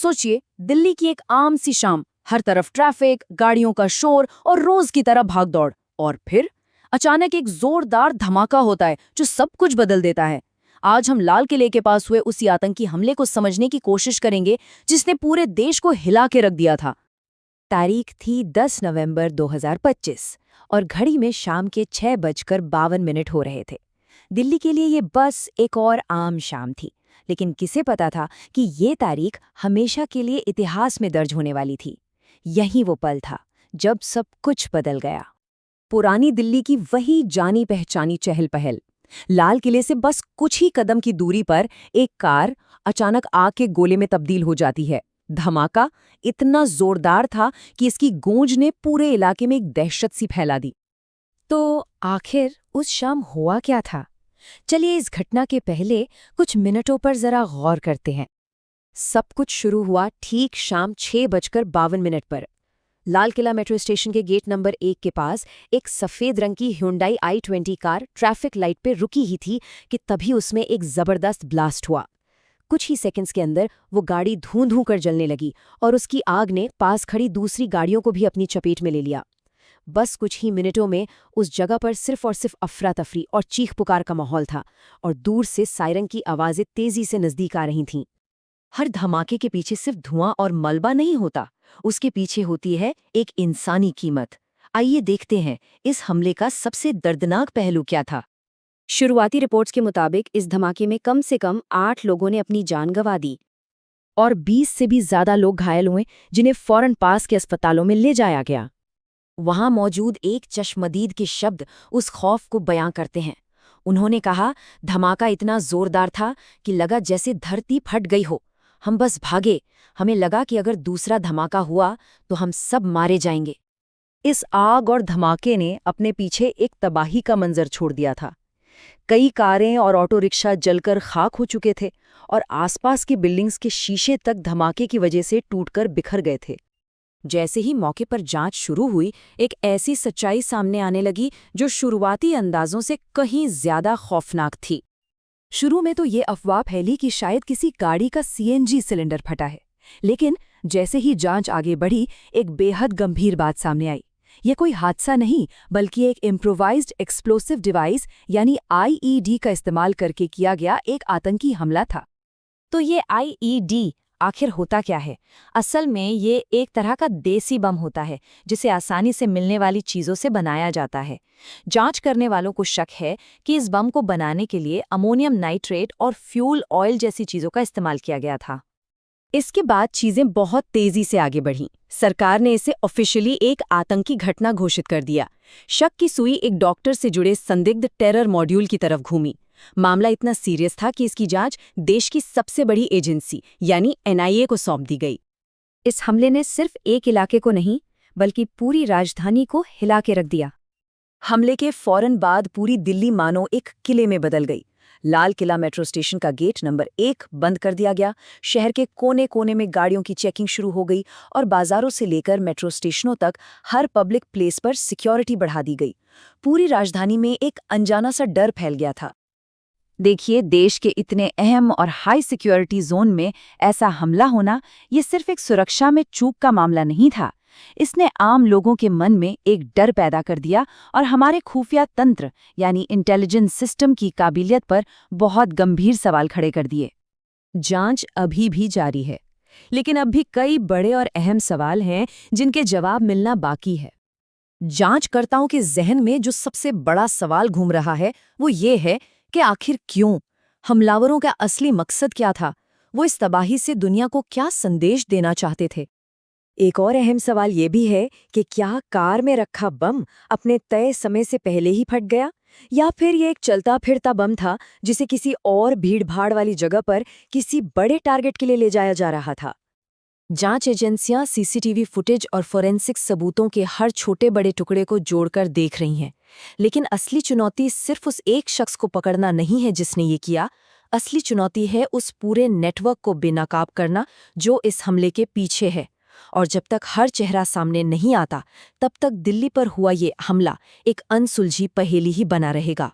सोचिए, दिल्ली की एक आम सी शाम, हर तरफ ट्रैफिक, गाड़ियों का शोर और रोज की तरह भागदौड़, और फिर अचानक एक जोरदार धमाका होता है जो सब कुछ बदल देता है। आज हम लाल किले के पास हुए उसी आतंकी हमले को समझने की कोशिश करेंगे जिसने पूरे देश को हिला के रख दिया था। तारीख थी 10 नवंबर 2025 और घड़ी में शाम के 6:52 हो रहे थे। दिल्ली के लिए ये बस एक और आम शाम थी, लेकिन किसे पता था कि ये तारीख हमेशा के लिए इतिहास में दर्ज होने वाली थी। यही वो पल था जब सब कुछ बदल गया। पुरानी दिल्ली की वही जानी पहचानी चहल पहल। लाल किले से बस कुछ ही कदम की दूरी पर एक कार अचानक आग के गोले में तब्दील हो जाती है। धमाका इतना जोरदार था कि इसकी गूंज ने पूरे इलाके में एक दहशत सी फैला दी। तो आखिर उस शाम हुआ क्या था? चलिए इस घटना के पहले कुछ मिनटों पर जरा गौर करते हैं। सब कुछ शुरू हुआ ठीक शाम 6:52 पर। लाल किला मेट्रो स्टेशन के गेट नंबर 1 के पास एक सफेद रंग की Hyundai i20 car traffic light पे रुकी ही थी कि तभी उसमें एक जबरदस्त ब्लास्ट हुआ। कुछ ही सेकंड्स के अंदर वो गाड़ी धूं-धूं कर जलने लगी और उसकी आग ने पास खड़ी दूसरी गाड़ियों को भी अपनी चपेट में ले लिया। बस कुछ ही मिनटों में उस जगह पर सिर्फ और सिर्फ अफरा तफरी और चीख पुकार का माहौल था, और दूर से सायरन की आवाजें तेजी से नजदीक आ रही थीं। हर धमाके के पीछे सिर्फ धुआं और मलबा नहीं होता, उसके पीछे होती है एक इंसानी कीमत। आइए देखते हैं इस हमले का सबसे दर्दनाक पहलू क्या था। शुरुआती रिपोर्ट्स के मुताबिक इस धमाके में कम से कम 8 लोगों ने अपनी जान गंवा दी और 20 से भी ज्यादा लोग घायल हुए, जिन्हें फौरन पास के अस्पतालों में ले जाया गया। वहां मौजूद एक चश्मदीद के शब्द उस खौफ को बयां करते हैं। उन्होंने कहा, धमाका इतना जोरदार था कि लगा जैसे धरती फट गई हो। हम बस भागे, हमें लगा कि अगर दूसरा धमाका हुआ तो हम सब मारे जाएंगे। इस आग और धमाके ने अपने पीछे एक तबाही का मंजर छोड़ दिया था। कई कारें और ऑटो रिक्शा जलकर खाक हो चुके थे और आसपास की बिल्डिंग्स के शीशे तक धमाके की वजह से टूटकर बिखर गए थे। जैसे ही मौके पर जांच शुरू हुई, एक ऐसी सच्चाई सामने आने लगी जो शुरुआती अंदाजों से कहीं ज्यादा खौफनाक थी। शुरू में तो ये अफवाह फैली कि शायद किसी गाड़ी का सीएनजी सिलेंडर फटा है, लेकिन जैसे ही जांच आगे बढ़ी, एक बेहद गंभीर बात सामने आई। ये कोई हादसा नहीं, बल्कि एक इम्प्रोवाइज्ड एक्सप्लोसिव डिवाइस यानी आईईडी का इस्तेमाल करके किया गया एक आतंकी हमला था। तो ये आईईडी आखिर होता क्या है? असल में ये एक तरह का देसी बम होता है जिसे आसानी से मिलने वाली चीज़ों से बनाया जाता है। जांच करने वालों को शक है कि इस बम को बनाने के लिए अमोनियम नाइट्रेट और फ्यूल ऑयल जैसी चीज़ों का इस्तेमाल किया गया था। इसके बाद चीज़ें बहुत तेज़ी से आगे बढ़ीं। सरकार ने इसे ऑफिशियली एक आतंकी घटना घोषित कर दिया। शक की सुई एक डॉक्टर से जुड़े संदिग्ध टेरर मॉड्यूल की तरफ घूमी। मामला इतना सीरियस था कि इसकी जांच देश की सबसे बड़ी एजेंसी यानी एनआईए को सौंप दी गई। इस हमले ने सिर्फ एक इलाके को नहीं, बल्कि पूरी राजधानी को हिला के रख दिया। हमले के फौरन बाद पूरी दिल्ली मानो एक किले में बदल गई। लाल किला मेट्रो स्टेशन का गेट नंबर 1 बंद कर दिया गया। शहर के कोने कोने में गाड़ियों की चेकिंग शुरू हो गई और बाजारों से लेकर मेट्रो स्टेशनों तक हर पब्लिक प्लेस पर सिक्योरिटी बढ़ा दी गई। पूरी राजधानी में एक अनजाना सा डर फैल गया था। देखिए, देश के इतने अहम और हाई सिक्योरिटी जोन में ऐसा हमला होना ये सिर्फ एक सुरक्षा में चूक का मामला नहीं था। इसने आम लोगों के मन में एक डर पैदा कर दिया और हमारे खुफिया तंत्र यानी इंटेलिजेंस सिस्टम की काबिलियत पर बहुत गंभीर सवाल खड़े कर दिए। जांच अभी भी जारी है, लेकिन अब भी कई बड़े और अहम सवाल हैं जिनके जवाब मिलना बाकी है। जांचकर्ताओं के जहन में जो सबसे बड़ा सवाल घूम रहा है वो ये है कि आखिर क्यों? हमलावरों का असली मकसद क्या था? वो इस तबाही से दुनिया को क्या संदेश देना चाहते थे? एक और अहम सवाल ये भी है कि क्या कार में रखा बम अपने तय समय से पहले ही फट गया, या फिर ये एक चलता फिरता बम था जिसे किसी और भीड़-भाड़ वाली जगह पर किसी बड़े टारगेट के लिए ले जाया जा रहा था? जांच एजेंसियां सीसीटीवी फुटेज और फोरेंसिक सबूतों के हर छोटे बड़े टुकड़े को जोड़कर देख रही हैं, लेकिन असली चुनौती सिर्फ उस एक शख्स को पकड़ना नहीं है जिसने ये किया। असली चुनौती है उस पूरे नेटवर्क को बेनकाब करना जो इस हमले के पीछे है। और जब तक हर चेहरा सामने नहीं आता, तब तक दिल्ली पर हुआ ये हमला एक अनसुलझी पहेली ही बना रहेगा।